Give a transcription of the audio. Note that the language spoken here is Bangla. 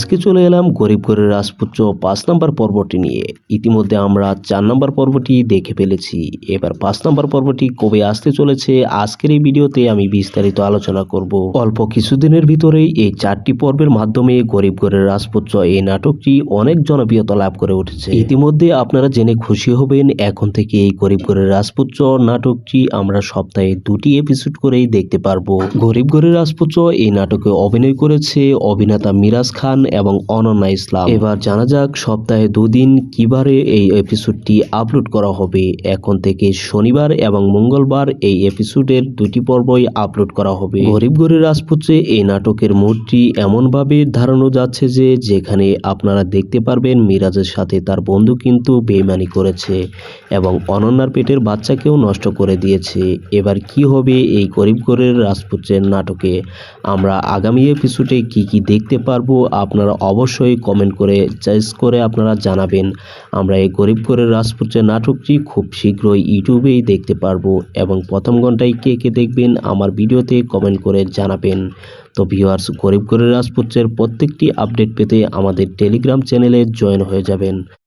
আজকে চলে এলাম গরিব ঘরের রাজপুত্র ৫ নম্বর পর্বটি নিয়ে। ইতিমধ্যে আমরা ৪ নম্বর পর্বটি দেখে ফেলেছি। এবার ৫ নম্বর পর্বটি কবে আসতে চলেছে আজকের এই ভিডিওতে আমি বিস্তারিত আলোচনা করব। অল্প কিছুদিনের ভিতরেই এই ৪টি পর্বের মাধ্যমে গরিব ঘরের রাজপুত্র এই নাটকটি অনেক জনপ্রিয়তা লাভ করে উঠেছে। ইতিমধ্যে আপনারা জেনে খুশি হবেন, এখন থেকে এই গরিব ঘরের রাজপুত্র নাটকটি আমরা সপ্তাহে ২টি এপিসোড করেই দেখতে পারবো। গরিব ঘরের রাজপুত্র এই নাটকে অভিনয় করেছে অভিনেতা মিরাজ খান এবং অনন্যা ইসলাম। এবার জানা যাক সপ্তাহে ২ দিন কিবারে এই এপিসোডটি আপলোড করা হবে। এখন থেকে শনিবার এবং মঙ্গলবার এই এপিসোডের ২টি পর্বই আপলোড করা হবে। গরিব ঘরের রাজপুত্রে এই নাটকের মোড়টি এমনভাবে ধারানো যাচ্ছে যে যেখানে আপনারা দেখতে পারবেন মিরাজের সাথে তার বন্ধু কিন্তু বেইমানি করেছে এবং অনন্যার পেটের বাচ্চাকেও নষ্ট করে দিয়েছে। এবার কি হবে এই গরিব ঘরের রাজপুত্রের নাটকে, আমরা আগামী এপিসোডে কি দেখতে পারবো আপনারা অবশ্যই কমেন্ট করে চয়েস করে আপনারা জানাবেন। আমরা এই গরিব ঘরের রাজপুত্রের নাটকটি খুব শীঘ্রই ইউটিউবেই দেখতে পারবো এবং প্রথম ঘন্টায় কে দেখবেন আমার ভিডিওতে কমেন্ট করে জানাবেন। তো ভিউয়ার্স, গরিব ঘরের রাজপুত্রের প্রত্যেকটি আপডেট পেতে আমাদের টেলিগ্রাম চ্যানেলে জয়েন হয়ে যাবেন।